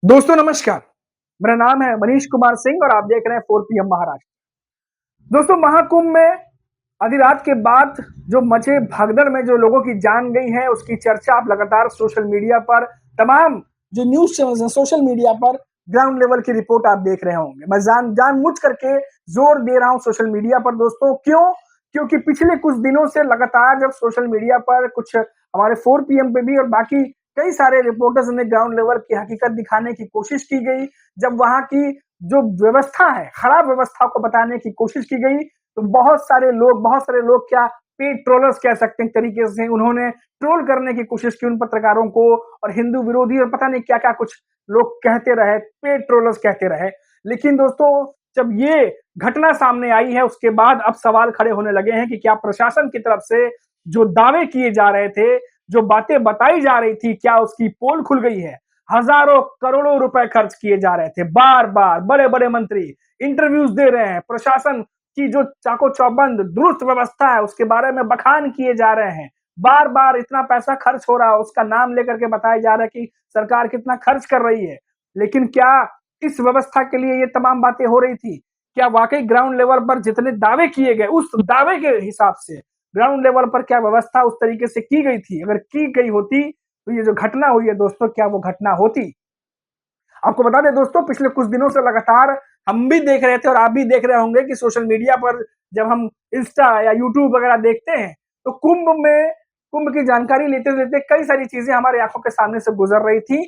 दोस्तों नमस्कार। मेरा नाम है मनीष कुमार सिंह और आप देख रहे हैं 4 PM महाराष्ट्र। दोस्तों महाकुंभ में आधी रात के बाद जो मचे भगदड़ में जो लोगों की जान गई है उसकी चर्चा आप लगातार सोशल मीडिया पर तमाम जो न्यूज़ चैनल्स हैं सोशल मीडिया पर ग्राउंड लेवल की रिपोर्ट आप देख रहे होंगे। मैं जानबूझ करके ज़ोर दे रहा हूँ सोशल मीडिया पर दोस्तों, क्यों? क्योंकि पिछले कुछ दिनों से लगातार जब सोशल मीडिया पर कुछ हमारे 4 PM पे भी और बाकी कई सारे रिपोर्टर्स ने ग्राउंड लेवल की हकीकत दिखाने की कोशिश की गई। जब वहाँ की जो व्यवस्था है, खराब व्यवस्था को बताने की कोशिश की गई, तो बहुत सारे लोग क्या पेड ट्रोलर्स कह सकते हैं एक तरीके से, उन्होंने ट्रोल करने की कोशिश की उन पत्रकारों को और हिंदू विरोधी और पता नहीं क्या-क्या कुछ लोग कहते रहे, पेड ट्रोलर्स कहते रहे। लेकिन दोस्तों जब ये घटना सामने आई है उसके बाद अब सवाल खड़े होने लगे हैं कि क्या प्रशासन की तरफ से जो दावे किए जा रहे थे, जो बातें बताई जा रही थी, क्या उसकी पोल खुल गई है? हजारों करोड़ों रुपए खर्च किए जा रहे थे, बार-बार बड़े-बड़े मंत्री इंटरव्यूज दे रहे हैं, प्रशासन की जो चाको चौबंद दुरुस्त व्यवस्था है उसके बारे में बखान किए जा रहे हैं। बार-बार इतना पैसा खर्च हो रहा है, उसका नाम लेकर के बताया जा रहा है कि सरकार कितना खर्च कर रही है। लेकिन क्या इस व्यवस्था के लिए ये तमाम बातें हो रही थी? क्या वाक़ई ग्राउंड लेवल पर जितने दावे किए गए, उस दावे के हिसाब से ग्राउंड लेवल पर क्या व्यवस्था उस तरीके से की गई थी? अगर की गई होती, तो ये जो घटना हुई है दोस्तों, क्या वो घटना होती? आपको बता दें दोस्तों पिछले कुछ दिनों से लगातार हम भी देख रहे थे और आप भी देख रहे होंगे कि सोशल मीडिया पर जब हम इंस्टा या यूट्यूब वगैरह देखते हैं तो कुंभ की जानकारी लेते-लेते कई सारी चीजें हमारी आंखों के सामने से गुजर रही थी,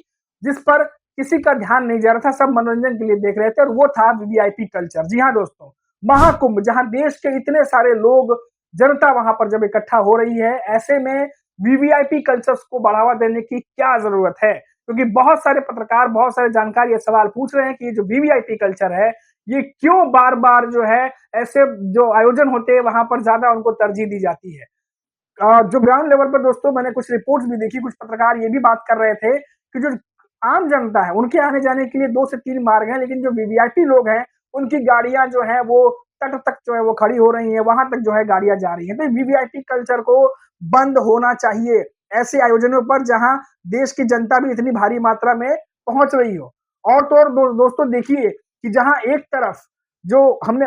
जिस पर किसी का ध्यान नहीं जा रहा था, सब मनोरंजन के लिए देख रहे थे और वो था वीवीआईपी कल्चर। जी हाँ दोस्तों, महाकुंभ जहां देश के इतने सारे लोग, जनता वहां पर जब इकट्ठा हो रही है, ऐसे में वीवीआईपी कल्चर्स को बढ़ावा देने की क्या जरूरत है? क्योंकि बहुत सारे पत्रकार, बहुत सारे जानकार ये सवाल पूछ रहे हैं कि ये जो वीवीआईपी कल्चर है, ये क्यों बार-बार जो है ऐसे जो आयोजन होते हैं वहां पर ज्यादा उनको तरजीह दी जाती है। जो ग्राउंड लेवल पर दोस्तों मैंने कुछ रिपोर्ट्स भी देखी, कुछ पत्रकार ये भी बात कर रहे थे कि जो आम जनता है उनके आने जाने के लिए 2 से 3 मार्ग हैं, लेकिन जो वीवीआईपी लोग हैं उनकी गाड़ियां जो है वो तट तक जो है वो खड़ी हो रही हैं, वहां तक जो है गाड़ियां जा रही हैं। तो वीवीआईपी कल्चर को बंद होना चाहिए ऐसे आयोजनों पर जहां देश की जनता भी इतनी भारी मात्रा में पहुंच रही हो। और तो और दोस्तों देखिए कि जहां एक तरफ जो हमने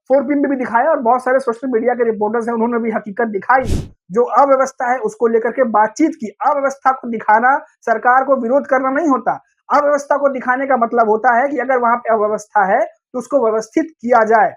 4 PM में भी दिखाया और बहुत सारे सोशल मीडिया के रिपोर्टर्स हैं उन्होंने भी हकीकत दिखाई, जो अव्यवस्था है उसको लेकर के बातचीत की। अव्यवस्था को दिखाना सरकार को विरोध करना नहीं होता। अव्यवस्था को दिखाने का मतलब होता है कि अगर वहां पे अव्यवस्था है तो उसको व्यवस्थित किया जाए।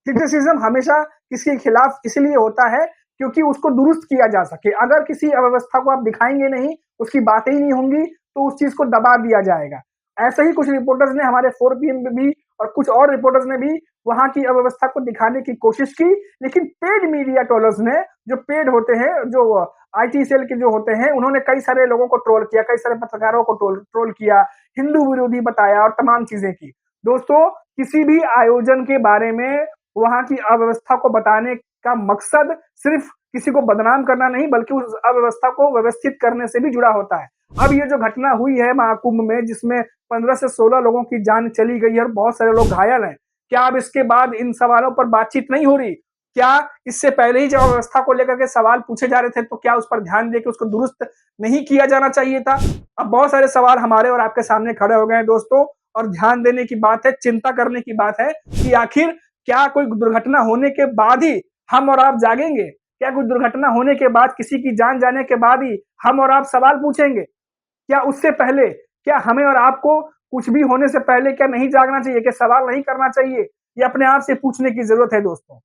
क्रिटिसिज्म हमेशा किसी के खिलाफ इसलिए होता है क्योंकि उसको दुरुस्त किया जा सके। अगर किसी अव्यवस्था को आप दिखाएंगे नहीं, उसकी बातें ही नहीं होंगी, तो उस चीज को दबा दिया जाएगा। ऐसे ही कुछ रिपोर्टर्स ने हमारे 4 PM में भी और कुछ और रिपोर्टर्स ने भी वहां की अव्यवस्था को दिखाने की कोशिश की, लेकिन पेड मीडिया ट्रोलर्स ने, जो पेड होते हैं, जो आईटी सेल के जो होते हैं, उन्होंने कई सारे लोगों को ट्रोल किया, कई सारे पत्रकारों को ट्रोल किया, हिंदू विरोधी बताया और तमाम चीजें की। दोस्तों किसी भी आयोजन के बारे में वहां की अव्यवस्था को बताने का मकसद सिर्फ किसी को बदनाम करना नहीं बल्कि उस अव्यवस्था को व्यवस्थित करने से भी जुड़ा होता है। अब ये जो घटना हुई है महाकुंभ में जिसमें 15 से 16 लोगों की जान चली गई है और बहुत सारे लोग घायल हैं, क्या अब इसके बाद इन सवालों पर बातचीत नहीं हो रही? क्या इससे पहले ही जब अव्यवस्था को लेकर के सवाल पूछे जा रहे थे तो क्या उस पर ध्यान देकर उसको दुरुस्त नहीं किया जाना चाहिए था? अब बहुत सारे सवाल हमारे और आपके सामने खड़े हो गए हैं दोस्तों, और ध्यान देने की बात है, चिंता करने की बात है कि आखिर क्या कोई दुर्घटना होने के बाद ही हम और आप जागेंगे? क्या कोई दुर्घटना होने के बाद, किसी की जान जाने के बाद ही हम और आप सवाल पूछेंगे? क्या उससे पहले, क्या हमें और आपको कुछ भी होने से पहले क्या नहीं जागना चाहिए? क्या सवाल नहीं करना चाहिए? ये अपने आप से पूछने की जरूरत है दोस्तों।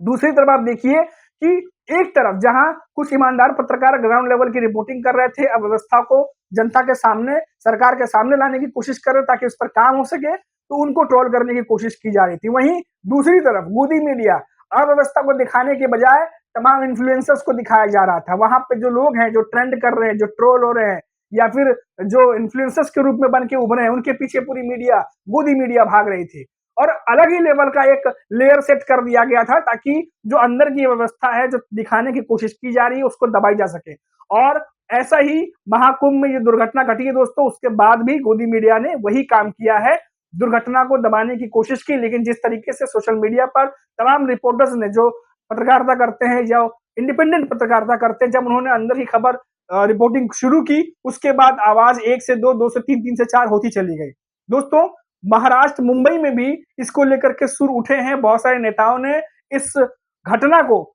दूसरी तरफ आप देखिए कि एक तरफ जहां कुछ ईमानदार पत्रकार ग्राउंड लेवल की रिपोर्टिंग कर रहे थे, अव्यवस्था को जनता के सामने, सरकार के सामने लाने की कोशिश कर रहे ताकि उस पर काम हो सके, तो उनको ट्रोल करने की कोशिश की जा रही थी। वहीं दूसरी तरफ गोदी मीडिया अव्यवस्था को दिखाने के बजाय तमाम इन्फ्लुएंसर्स को दिखाया जा रहा था। वहां पे जो लोग हैं, जो ट्रेंड कर रहे हैं, जो ट्रोल हो रहे हैं या फिर जो इन्फ्लुएंसर्स के रूप में बन के उभरे हैं, उनके पीछे पूरी मीडिया, गोदी मीडिया भाग रही थी और अलग ही लेवल का एक लेयर सेट कर दिया गया था ताकि जो अंदर की व्यवस्था है, जो दिखाने की कोशिश की जा रही है, उसको दबाई जा सके। और ऐसा ही महाकुंभ में ये दुर्घटना घटी है दोस्तों, उसके बाद भी गोदी मीडिया ने वही काम किया है, दुर्घटना को दबाने की कोशिश की। लेकिन जिस तरीके से सोशल मीडिया पर तमाम रिपोर्टर्स ने, जो पत्रकारिता करते हैं या इंडिपेंडेंट पत्रकारिता करते हैं, जब उन्होंने अंदर की खबर रिपोर्टिंग शुरू की, उसके बाद आवाज 1 से 2, 2 से 3, 3 से 4 होती चली गई। दोस्तों, महाराष्ट्र, मुंबई में भी इसको लेकर के सुर उठे हैं। बहुत सारे नेताओं ने इस घटना को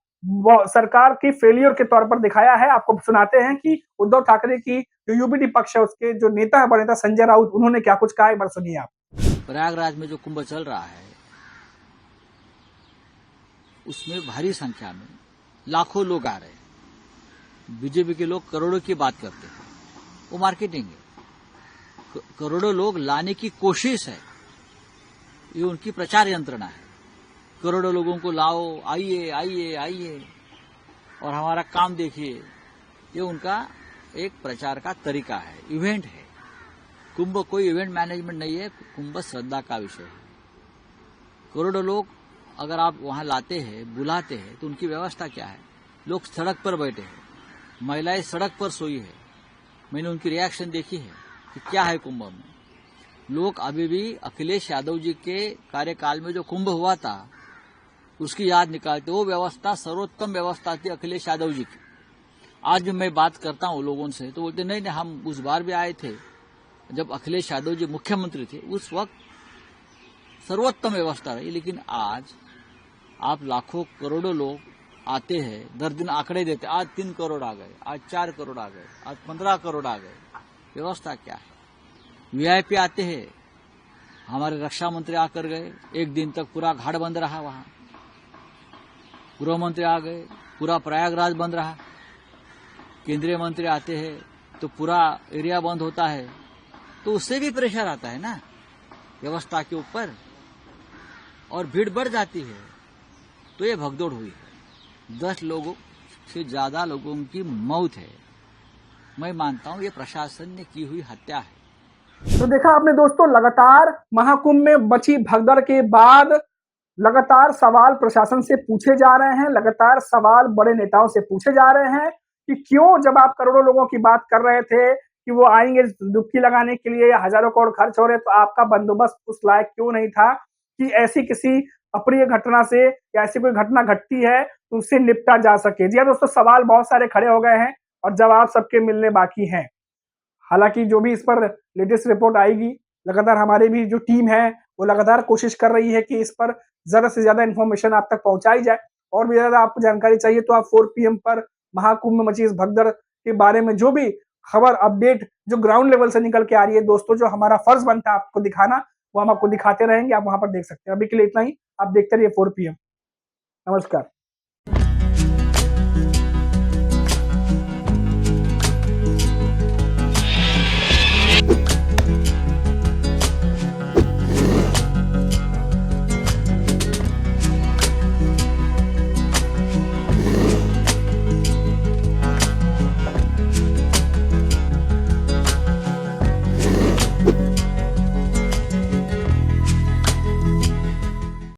सरकार की फेलियर के तौर पर दिखाया है। आपको सुनाते हैं कि उद्धव ठाकरे की जो यूपीटी पक्ष है, उसके जो नेता है, बड़े नेता संजय राउत, उन्होंने क्या कुछ कहा, एक बार सुनिए आप। प्रयागराज में जो कुंभ चल रहा है, उसमें भारी संख्या में लाखों लोग आ रहे हैं। बीजेपी के लोग करोड़ों की बात करते हैं, वो मार्केटिंग है। करोड़ों लोग लाने की कोशिश है, ये उनकी प्रचार यंत्रणा है। करोड़ों लोगों को लाओ, आइए आइए आइए और हमारा काम देखिए, ये उनका एक प्रचार का तरीका है, इवेंट है। कुंभ कोई इवेंट मैनेजमेंट नहीं है, कुंभ श्रद्धा का विषय है। करोड़ों लोग अगर आप वहां लाते हैं, बुलाते हैं, तो उनकी व्यवस्था क्या है? लोग सड़क पर बैठे हैं, महिलाएं सड़क पर सोई है। मैंने उनकी रिएक्शन देखी है कि क्या है कुंभ में। लोग अभी भी अखिलेश यादव जी के कार्यकाल में जो कुंभ हुआ था, उसकी याद निकालते। वो व्यवस्था सर्वोत्तम व्यवस्था थी अखिलेश यादव जी की। आज भी मैं बात करता हूं लोगों से, तो बोलते नहीं, हम उस बार भी आए थे जब अखिलेश यादव जी मुख्यमंत्री थे, उस वक्त सर्वोत्तम व्यवस्था रही। लेकिन आज आप लाखों करोड़ों लोग आते हैं, दर दिन आंकड़े देते, आज 3 करोड़ आ गए, आज 4 करोड़ आ गए, आज 15 करोड़ आ गए। व्यवस्था क्या है? वीआईपी आते हैं, हमारे रक्षा मंत्री आकर गए, एक दिन तक पूरा घाट बंद रहा, वहां गृह मंत्री आ गए, पूरा प्रयागराज बंद रहा। केंद्रीय मंत्री आते हैं तो पूरा एरिया बंद होता है, तो उससे भी प्रेशर आता है ना व्यवस्था के ऊपर, और भीड़ बढ़ जाती है। तो ये भगदौड़ हुई है, 10 लोगों से ज्यादा लोगों की मौत है। मैं मानता हूं ये प्रशासन ने की हुई हत्या है। तो देखा आपने दोस्तों, लगातार महाकुंभ में मची भगदड़ के बाद लगातार सवाल प्रशासन से पूछे जा रहे हैं, लगातार सवाल बड़े नेताओं से पूछे जा रहे हैं कि क्यों, जब आप करोड़ों लोगों की बात कर रहे थे कि वो आएंगे डुबकी लगाने के लिए या हजारों करोड़ खर्च हो रहे, तो आपका बंदोबस्त उस लायक क्यों नहीं था कि ऐसी किसी अप्रिय घटना से या ऐसी कोई घटना घटती है तो उससे निपटा जा सके। जी हाँ दोस्तों, सवाल बहुत सारे खड़े हो गए हैं और जवाब सबके मिलने बाकी हैं। हालांकि जो भी इस पर लेटेस्ट रिपोर्ट आएगी, लगातार हमारी भी जो टीम है वो लगातार कोशिश कर रही है कि इस पर ज्यादा से ज्यादा इन्फॉर्मेशन आप तक पहुंचाई जाए। और भी ज्यादा आपको जानकारी चाहिए तो आप 4 PM पर महाकुंभ में मची इस भगदड़ के बारे में जो भी खबर, अपडेट जो ग्राउंड लेवल से निकल के आ रही है दोस्तों, जो हमारा फर्ज बनता है आपको दिखाना, वो हम आपको दिखाते रहेंगे। आप वहां पर देख सकते हैं। अभी के लिए इतना ही। आप देखते रहिए 4 PM। नमस्कार।